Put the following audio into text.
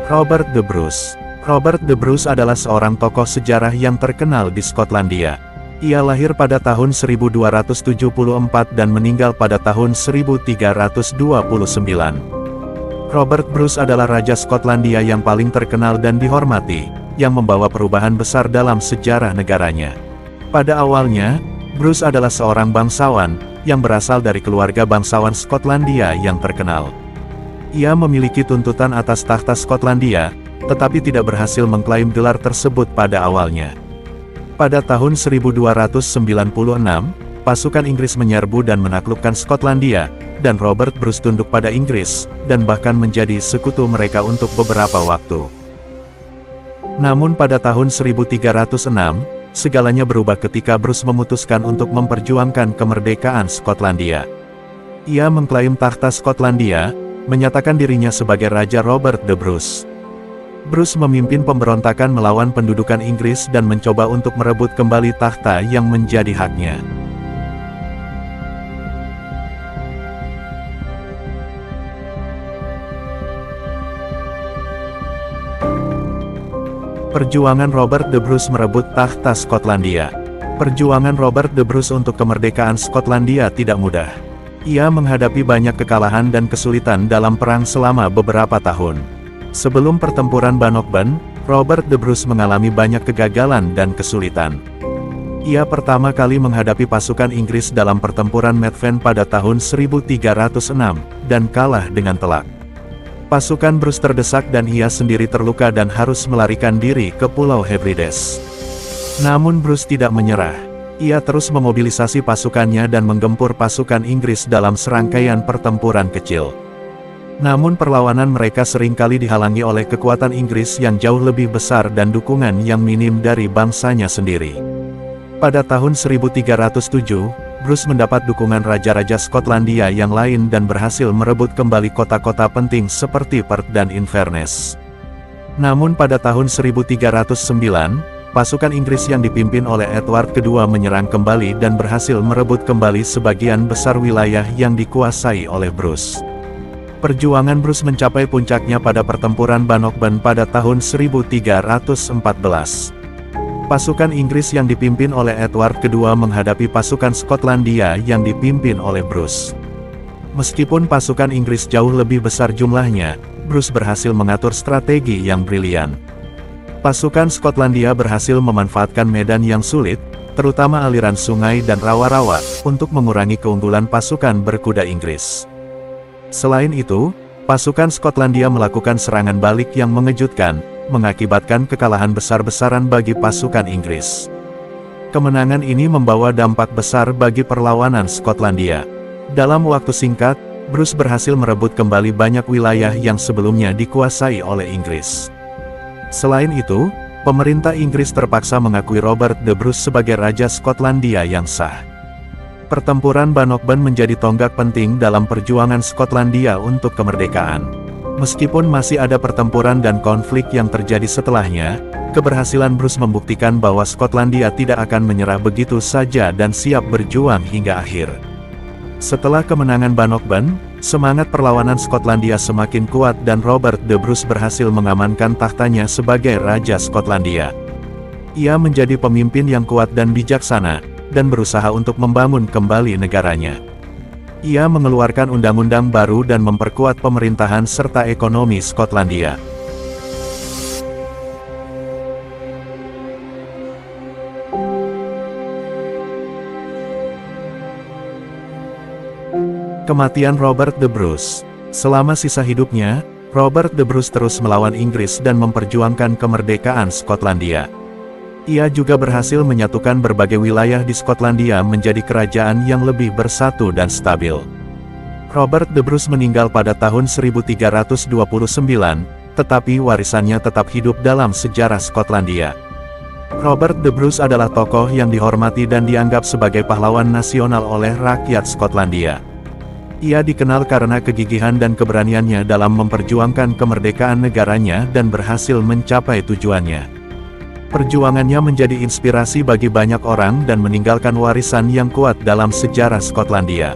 Robert the Bruce. Robert the Bruce adalah seorang tokoh sejarah yang terkenal di Skotlandia. Ia lahir pada tahun 1274 dan meninggal pada tahun 1329. Robert Bruce adalah Raja Skotlandia yang paling terkenal dan dihormati, yang membawa perubahan besar dalam sejarah negaranya. Pada awalnya, Bruce adalah seorang bangsawan, yang berasal dari keluarga bangsawan Skotlandia yang terkenal. Ia memiliki tuntutan atas tahta Skotlandia, tetapi tidak berhasil mengklaim gelar tersebut pada awalnya. Pada tahun 1296, pasukan Inggris menyerbu dan menaklukkan Skotlandia, dan Robert Bruce tunduk pada Inggris, dan bahkan menjadi sekutu mereka untuk beberapa waktu. Namun pada tahun 1306, segalanya berubah ketika Bruce memutuskan untuk memperjuangkan kemerdekaan Skotlandia. Ia mengklaim tahta Skotlandia, menyatakan dirinya sebagai Raja Robert the Bruce. Bruce memimpin pemberontakan melawan pendudukan Inggris dan mencoba untuk merebut kembali tahta yang menjadi haknya. Perjuangan Robert the Bruce merebut tahta Skotlandia. Perjuangan Robert the Bruce untuk kemerdekaan Skotlandia tidak mudah. Ia menghadapi banyak kekalahan dan kesulitan dalam perang selama beberapa tahun. Sebelum pertempuran Bannockburn, Robert the Bruce mengalami banyak kegagalan dan kesulitan. Ia pertama kali menghadapi pasukan Inggris dalam pertempuran Methven pada tahun 1306, dan kalah dengan telak. Pasukan Bruce terdesak dan ia sendiri terluka dan harus melarikan diri ke Pulau Hebrides. Namun Bruce tidak menyerah. Ia terus memobilisasi pasukannya dan menggempur pasukan Inggris dalam serangkaian pertempuran kecil. Namun perlawanan mereka seringkali dihalangi oleh kekuatan Inggris yang jauh lebih besar dan dukungan yang minim dari bangsanya sendiri. Pada tahun 1307, Bruce mendapat dukungan raja-raja Skotlandia yang lain dan berhasil merebut kembali kota-kota penting seperti Perth dan Inverness. Namun pada tahun 1309, pasukan Inggris yang dipimpin oleh Edward II menyerang kembali dan berhasil merebut kembali sebagian besar wilayah yang dikuasai oleh Bruce. Perjuangan Bruce mencapai puncaknya pada pertempuran Bannockburn pada tahun 1314. Pasukan Inggris yang dipimpin oleh Edward II menghadapi pasukan Skotlandia yang dipimpin oleh Bruce. Meskipun pasukan Inggris jauh lebih besar jumlahnya, Bruce berhasil mengatur strategi yang brilian. Pasukan Skotlandia berhasil memanfaatkan medan yang sulit, terutama aliran sungai dan rawa-rawa, untuk mengurangi keunggulan pasukan berkuda Inggris. Selain itu, pasukan Skotlandia melakukan serangan balik yang mengejutkan, mengakibatkan kekalahan besar-besaran bagi pasukan Inggris. Kemenangan ini membawa dampak besar bagi perlawanan Skotlandia. Dalam waktu singkat, Bruce berhasil merebut kembali banyak wilayah yang sebelumnya dikuasai oleh Inggris. Selain itu, pemerintah Inggris terpaksa mengakui Robert the Bruce sebagai Raja Skotlandia yang sah. Pertempuran Bannockburn menjadi tonggak penting dalam perjuangan Skotlandia untuk kemerdekaan. Meskipun masih ada pertempuran dan konflik yang terjadi setelahnya, keberhasilan Bruce membuktikan bahwa Skotlandia tidak akan menyerah begitu saja dan siap berjuang hingga akhir. Setelah kemenangan Bannockburn, semangat perlawanan Skotlandia semakin kuat dan Robert the Bruce berhasil mengamankan tahtanya sebagai Raja Skotlandia. Ia menjadi pemimpin yang kuat dan bijaksana, dan berusaha untuk membangun kembali negaranya. Ia mengeluarkan undang-undang baru dan memperkuat pemerintahan serta ekonomi Skotlandia. Kematian Robert the Bruce. Selama sisa hidupnya, Robert the Bruce terus melawan Inggris dan memperjuangkan kemerdekaan Skotlandia. Ia juga berhasil menyatukan berbagai wilayah di Skotlandia menjadi kerajaan yang lebih bersatu dan stabil. Robert the Bruce meninggal pada tahun 1329, tetapi warisannya tetap hidup dalam sejarah Skotlandia. Robert the Bruce adalah tokoh yang dihormati dan dianggap sebagai pahlawan nasional oleh rakyat Skotlandia. Ia dikenal karena kegigihan dan keberaniannya dalam memperjuangkan kemerdekaan negaranya dan berhasil mencapai tujuannya. Perjuangannya menjadi inspirasi bagi banyak orang dan meninggalkan warisan yang kuat dalam sejarah Skotlandia.